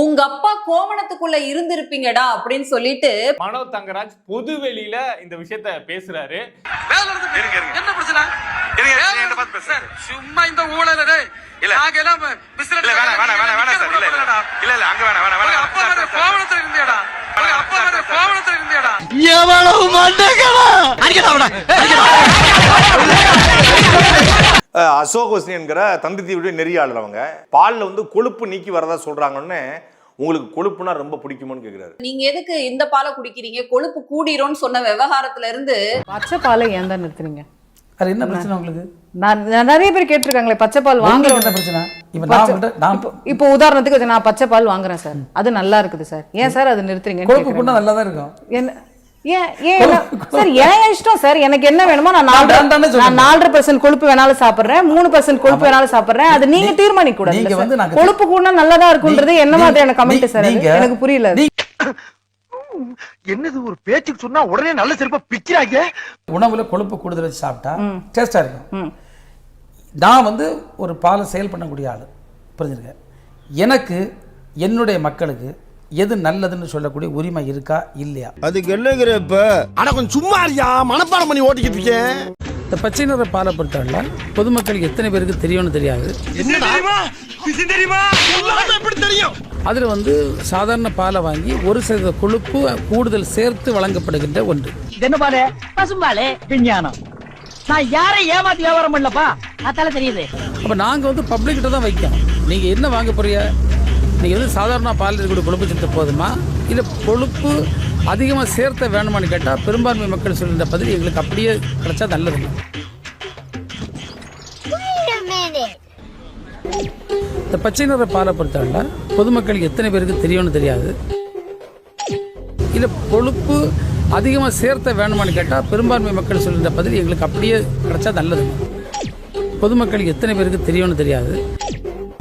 உங்க அப்பா கோவணத்துக்குள்ள இருந்திருப்பீங்கடா அப்படின்னு சொல்லிட்டு மனோ தங்கராஜ் பொது வெளியில இந்த விஷயத்த பேசுறாரு. என்ன பிரச்சனை? சும்மா இந்த ஊழல அசோக் ஹுசைன் என்கிற தந்தி தீவுடைய நெறியாளர் அவங்க பால்ல வந்து கொழுப்பு நீக்கி வரதா சொல்றாங்கன்னு உங்களுக்கு கொழுப்புனா ரொம்ப பிடிக்குமோன்னு கேக்குறாரு. நீங்க எதுக்கு இந்த பாலை குடிக்கிறீங்க, கொழுப்பு கூடிரும்னு சொன்ன விவகாரத்துல இருந்து பச்சை பாலை ஏன் தான் நிறுத்துறீங்க? அது என்ன பிரச்சனை உங்களுக்கு? நான் நிறைய பேர் கேட்டிருக்காங்களே பச்சை பால் வாங்குறேன். என்ன பிரச்சனை? இப்போ உதாரணத்துக்கு நான் பச்சை பால் வாங்குறேன் சார், அது நல்லா இருக்குது சார், ஏன் சார் அது நிறுத்துறீங்க? கொழுப்பு கூட நல்லா தான் இருக்கும். என்ன ஏன் சார்? ஏன் இஷ்டம் சார், எனக்கு என்ன வேணுமோ நான் 4.5% கொழுப்பு வேணாலும் சாப்பிடுறேன், 3% கொழுப்பு வேணாலும் சாப்பிடுறேன், அது நீங்க தீர்மானிக்க கூடாது. கொழுப்பு கூட நல்லதா இருக்குன்றது என்ன மாதிரியான கமெண்ட் சார்? எனக்கு புரியல. என்னது ஒரு பேச்சுக்கு சொன்னா உடனே நல்ல சிறப்பா பிக்கிறாங்க. உணவுல கொழுப்பு கூடுதல் வச்சு சாப்பிட்டா டேஸ்டா இருக்கும். நான் வந்து ஒரு பாலை செயல் பண்ணக்கூடிய ஆளு, புரிஞ்சுருக்க. எனக்கு என்னுடைய மக்களுக்கு எது நல்லதுன்னு சொல்லக்கூடிய உரிமை இருக்கா இல்லையா? அதுக்கு என்னங்கிறப்ப ஆனா கொஞ்சம் சும்மா இருக்கியா, மனப்பாடம் பண்ணி ஓட்டிக்கிட்டு இருக்கேன். இந்த பச்சை நிற பாலை பொறுத்தவரை பொதுமக்களுக்கு எத்தனை பேருக்கு தெரியும்னு தெரியாது. அதுல வந்து சாதாரண பாலை வாங்கி ஒரு சில கொழுப்பு கூடுதல் சேர்த்து வழங்கப்படுகின்ற ஒன்று. என்ன பாலே? பசும்பாலே விஞ்ஞானம். நான் யாரை ஏமாத்தி வியாபாரம் பண்ணலப்பா, அதால தெரியுது. அப்ப நாங்க வந்து பப்ளிக் கிட்ட தான் வைக்கோம். நீங்க என்ன வாங்க போறீங்க? நீங்க வந்து சாதாரண பாலில் இருக்கக்கூடிய கொழுப்பு சேர்த்த போதுமா, இல்ல கொழுப்பு அதிகமாக சேர்த்த வேணுமான்னு கேட்டால் பெரும்பான்மை மக்கள் சொல்கின்ற பதில் எங்களுக்கு அப்படியே கிடைச்சா நல்லது. இந்த பச்சை நிற பாலை பொறுத்தவரை பொதுமக்களுக்கு எத்தனை பேருக்கு தெரியும்னு தெரியாது. இல்லை கொழுப்பு அதிகமாக சேர்த்த வேணுமான்னு கேட்டால் பெரும்பான்மை மக்கள் சொல்கின்ற பதில் எங்களுக்கு அப்படியே கிடைச்சா நல்லது. பொதுமக்களுக்கு எத்தனை பேருக்கு தெரியும்னு தெரியாது.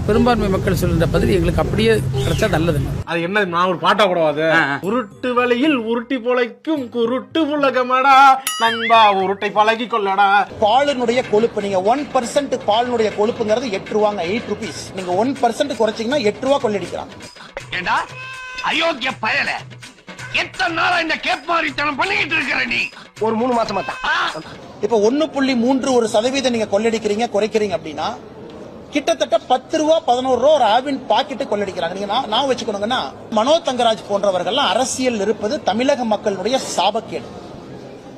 பெரும்பான்மை மக்கள் சொல்கின்ற பதில் எங்களுக்கு அப்படியே கிடைச்சா நல்லது. அது என்ன, நான் ஒரு பாட்டா கூடவாது? உருட்டு வழியில் உருட்டி பொழைக்கும் குருட்டு உலகமடா நண்பா, உருட்டை பழகி கொள்ளடா. பாலினுடைய கொழுப்பு நீங்க 1% பாலினுடைய கொழுப்புங்கிறது 8 ரூபாங்க, 8 rupees. நீங்க 1% குறைச்சீங்கன்னா 8 ரூபா கொள்ளடிக்கிறாங்க. ஏண்டா அயோக்கிய பயல, எத்தனை நாளா இந்த கேப் மாறித்தனம் பண்ணிக்கிட்டு இருக்கிற நீ? ஒரு 3 மாசமா தான். இப்ப 1.3% நீங்க கொள்ளடிக்கிறீங்க, குறைக்கிறீங்க அப்படின்னா கிட்டத்தட்ட 10 ரூபா 11 ரூபா ஒரு ஆவின் பாக்கெட்டு கொள்ளடிக்கிறாங்க. நீங்க நான் வச்சுக்கணுங்கன்னா மனோ தங்கராஜ் போன்றவர்கள் அரசியல் இருப்பது தமிழக மக்களுடைய சாபக்கேடு.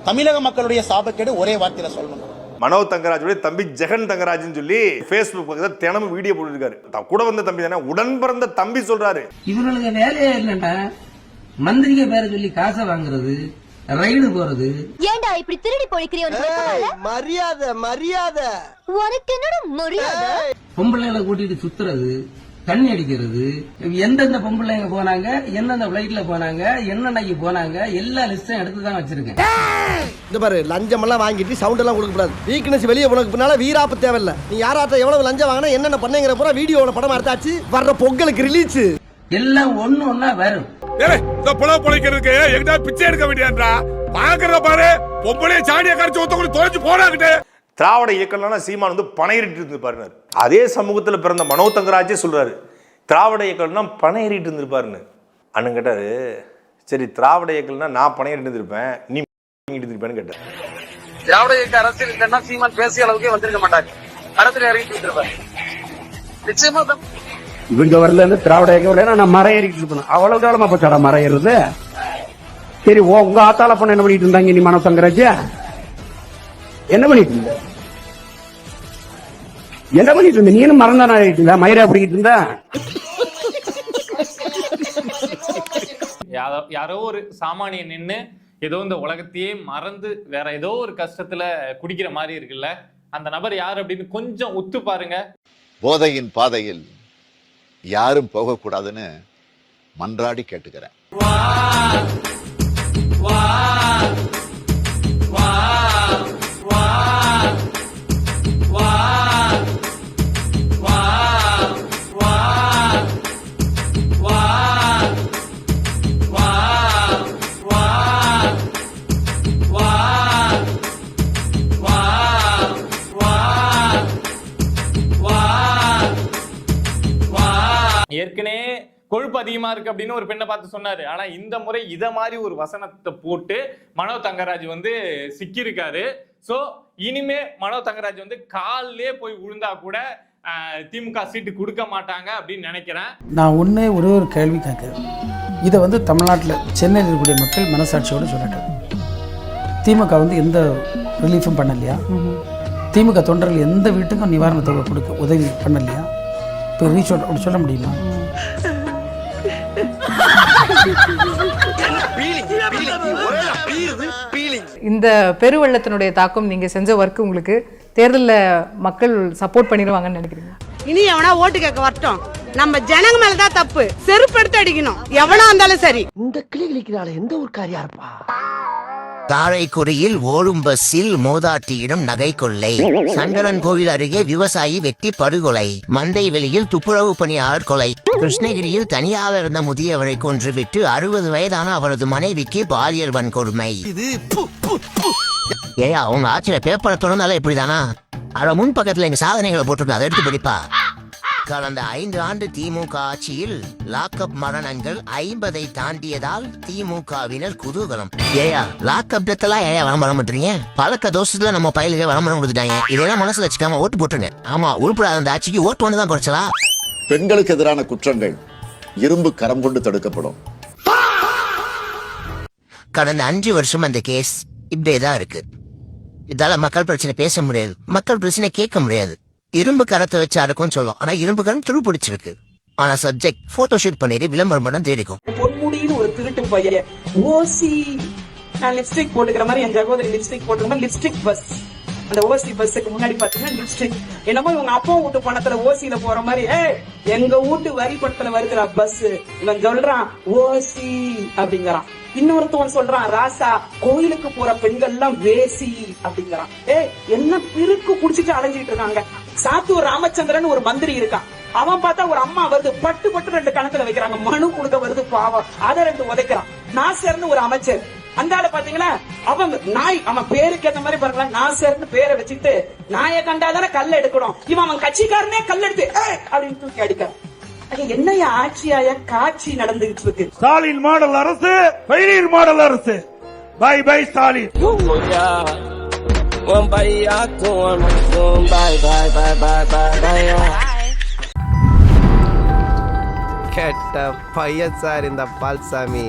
தமிழக மக்களுடைய சாபக்கேடு ஒரே வார்த்தையில சொல்லணும். மனோ தங்கராஜுடைய தம்பி ஜெகன் தங்கராஜ்னு சொல்லி Facebook பக்கத்துல தினமும் வீடியோ போட்டுருக்காரு. கூட வந்த தம்பி தானே, உடன் பிறந்த தம்பி சொல்றாரு. இவர்களுக்கு வேலையே இல்லைண்டா, மந்திரிக்க பேரை சொல்லி காசை வாங்குறது, ரைடு போறது. ஏண்டா இப்படி திருடி பொழிக்கிறியோன்னு மரியாதை மரியாதை உனக்கு என்னோட மரியாதை? பொம்பளைகளை கூட்டிட்டு சுத்துறது, தண்ணி அடிக்கிறது, எந்தெந்த பொம்பளைங்க போனாங்க, எந்தெந்த பிளைட்ல போனாங்க, என்னன்னைக்கு போனாங்க, எல்லா லிஸ்டும் எடுத்துதான் வச்சிருக்கேன். இந்த பாரு, லஞ்சம் எல்லாம் வாங்கிட்டு சவுண்ட் எல்லாம் கொடுக்க கூடாது. வீக்னஸ் வெளியே போனதுக்கு பின்னால வீராப்பு தேவையில்ல. நீ யாராட்ட எவ்வளவு லஞ்சம் வாங்கினா என்னென்ன பண்ணேங்கிற பூரா வீடியோல படம் எடுத்தாச்சு. வர்ற பொங்கலுக்கு ரிலீஸ் எல்லாம் ஒண்ணா வரும். பிச்சை எடுக்க வேண்டியதா பாக்குற பாரு, பொம்பளை சாணியை கரைச்சு ஒருத்தவங்க தொலைச்சு போனாக்கிட்டு. திராவிட இயக்கம்னா சீமான் வந்து பணையறிட்டு இருந்திருப்பாருன்னு அதே சமூகத்தில் பிறந்த மனோ தங்கராஜே சொல்றாரு. திராவிட இயக்கம்னா பணையறிட்டு இருந்திருப்பாருன்னு. அண்ணன் கேட்டாரு, சரி திராவிட இயக்கம்னா நான் பணையறிட்டு இருந்திருப்பேன், நீ இருந்திருப்பேன்னு கேட்டார். திராவிட இயக்க அரசியல் இல்லைன்னா சீமான் பேசிய அளவுக்கே வந்திருக்க மாட்டாங்க. அரசியல் இறங்கிட்டு இருந்திருப்பாரு நிச்சயமா. இவங்க வரல திராவிட இயக்கம் நான் மரம் ஏறிட்டு இருப்பேன். அவ்வளவு காலமா போச்சாடா மரம் ஏறுறது? சரி, உங்க ஆத்தால பண்ண என்ன பண்ணிட்டு இருந்தாங்க நீ மனோ தங்கராஜ்? என்ன பண்ணிட்டு இருந்த? என்ன பண்ணிட்டு இருந்த? நீ மரம் தானே ஆகிட்டு இருந்தா, மயிரா பிடிக்கிட்டு இருந்தா? யாரோ ஒரு சாமானியன் நின்று ஏதோ இந்த உலகத்தையே மறந்து வேற ஏதோ ஒரு கஷ்டத்துல குடிக்கிற மாதிரி இருக்குல்ல, அந்த நபர் யார் அப்படின்னு கொஞ்சம் உத்து பாருங்க. போதையின் பாதையில் யாரும் போகக்கூடாதுன்னு மன்றாடி கேட்டுக்கிறேன். ஏற்கனவே கொழுப்பு கொழுப்பு அதிகமா இருக்கு அப்படின்னு ஒரு பெண்ணை பார்த்து சொன்னாரு. ஆனா இந்த முறை இத மாதிரி ஒரு வசனத்தை போட்டு மனோ தங்கராஜ் வந்து சிக்கியிருக்காரு. சோ இனிமே மனோ தங்கராஜ் வந்து காலிலே போய் விழுந்தா கூட திமுக சீட்டு கொடுக்க மாட்டாங்க அப்படின்னு நினைக்கிறேன். நான் ஒரே ஒரு கேள்வி கேட்குறேன். இதை வந்து தமிழ்நாட்டில் சென்னையில் இருக்கக்கூடிய மக்கள் மனசாட்சியோடு சொல்லட்டும். திமுக வந்து எந்த ரிலீஃபும் பண்ணலையா? திமுக தொண்டர்கள் எந்த வீட்டுக்கும் நிவாரண தொகை கொடுக்க உதவி பண்ணலையா? இப்போ ரீச் அவுட் அப்படி சொல்ல முடியுமா? இந்த பெருவெள்ளத்தினுடைய தாக்கம் நீங்க செஞ்ச ஒர்க் உங்களுக்கு தேர்தலில் மக்கள் சப்போர்ட் பண்ணிடுவாங்கன்னு நினைக்கிறீங்க? இனி எவனா ஓட்டு கேட்க வரட்டும், நம்ம ஜனங்க மேலதான் தப்பு, செருப்பு எடுத்து அடிக்கணும் எவனா இருந்தாலும் சரி. இந்த கிளி கிளிக்கிறாள் எந்த ஊர்க்காரியா இருப்பா? காரைக்குடியில் ஓடும் பஸ்ஸில் மோதாட்டியிடம் நகை கொள்ளை. சங்கரன் கோவில் அருகே விவசாயி வெட்டி படுகொலை. மந்தை வெளியில் துப்புரவு பணியாளர் கொலை. கிருஷ்ணகிரியில் தனியாக இருந்த முதியவரை கொன்றுவிட்டு 60 வயதான அவரது மனைவிக்கு பாலியல் வன்கொடுமை. ஏயா உங்க ஆட்சியில பேப்பரை தொடர்ந்தாலும் இப்படிதானா? அட முன் பக்கத்துல எங்க சாதனைகளை போட்டிருக்க, அதை எடுத்து படிப்பா. கடந்த 5 ஆண்டு திமுக ஆட்சியில் லாக்அப் மரணங்கள் 50ஐ தாண்டியதால் திமுகவினர் குதூகலம். ஏயா லாக்அப் டெத்தெல்லாம் ஏயா விளம்பரம் பண்றீங்க? பழக்க தோஷத்துல நம்ம பயிலுக்கு விளம்பரம் கொடுத்துட்டாங்க. இதெல்லாம் மனசுல வச்சுக்காம ஓட்டு போட்டுருங்க. ஆமா, உருப்படாத அந்த ஆட்சிக்கு ஓட்டு ஒண்ணுதான் குறைச்சலா? பெண்களுக்கு எதிரான குற்றங்கள் இரும்பு கரம் கொண்டு தடுக்கப்படும். கடந்த 5 வருஷம் அந்த கேஸ் இப்படியேதான் இருக்கு. இதால மக்கள் பிரச்சனை பேச முடியாது, மக்கள் பிரச்சனை கேட்க முடியாது. இரும்பு கரத்தை வச்சு அடக்கும் சொல்லும், ஆனா இரும்பு கரம் துரு பிடிச்சிருக்கு. ஆனா சப்ஜெக்ட் போட்டோ ஷூட் பண்ணிட்டு விளம்பரம் பண்ண தேடிக்கும். பொன்முடின்னு ஒரு திருட்டு பையன் ஓசி நான் லிப்ஸ்டிக் போட்டுக்கிற மாதிரி என் சகோதரி லிப்ஸ்டிக் போட்டுக்கிற மாதிரி லிப்ஸ்டிக் பஸ், அந்த ஓசி பஸ்ஸுக்கு முன்னாடி பாத்தீங்கன்னா லிப்ஸ்டிக் என்னமோ இவங்க அப்பா வீட்டு பணத்துல ஓசியில போற மாதிரி எங்க வீட்டு வரி பணத்துல வருகிற பஸ். இவன் சொல்றான் ஓசி அப்படிங்கிறான். இன்னொருத்தவன் சொல்றான் ராசா கோயிலுக்கு போற பெண்கள் எல்லாம் வேசி அப்படிங்கிறான். என்ன பிருக்கு புடிச்சிட்டு அலைஞ்சிட்டு இருக்காங்க. சாத்தூர் ராமச்சந்திரன் ஒரு மந்திரி இருக்கான். அவன் பார்த்தா ஒரு அம்மா வருது, பட்டு 2 கணக்குல வைக்கிறாங்க, மனு கொடுக்க வருது, பாவம் அதை 2 உதைக்கிறான். நாசர்னு ஒரு அமைச்சர், அந்த ஆளு பாத்தீங்களா அவங்க நாய், அவன் பேருக்கு ஏத்த மாதிரி பாருங்களா நாசர்னு பேரை வச்சுட்டு நாயை கண்டாதானே கல் எடுக்கணும், இவன் அவன் கட்சிக்காரனே கல் எடுத்து அப்படின்னு தூக்கி அடிக்கிறான். என்னைய ஆட்சியாய காட்சி நடந்துகிட்டு இருக்கு. ஸ்டாலின் மாடல் அரசு, பைரீர் மாடல் அரசு. Bye bye Stalin. கேட்ட பையன் சார் இந்த பால்சாமி.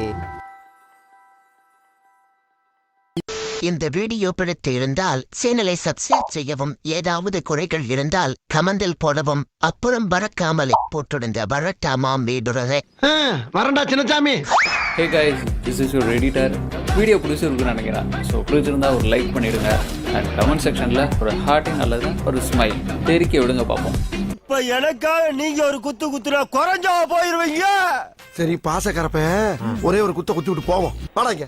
இந்த வீடியோ பிடித்து இருந்தால் சேனலை சப்ஸ்கிரைப் செய்யவும், ஏதாவது குறைகள் இருந்தால் கமெண்டில் போடவும், அப்புறம் பறக்காமலே போட்டிருந்த வரட்டாமாம் வீடுறதை வரண்டா Chinnasamy. Hey guys, this is your editor. Video பிடிச்சிருக்குன்னு நினைக்கிறேன். ஸோ பிடிச்சிருந்தா ஒரு லைக் பண்ணிடுங்க அண்ட் கமெண்ட் செக்ஷனில் ஒரு ஹார்ட்டிங் அல்லது ஒரு ஸ்மைல் தெரிக்க விடுங்க பார்ப்போம். இப்ப எனக்காக நீங்க ஒரு குத்து குத்துனா குறைஞ்சா போயிருவீங்க. சரி பாசக்கரப்ப ஒரே ஒரு குத்த குத்தி விட்டு போவோம். வாடாங்க.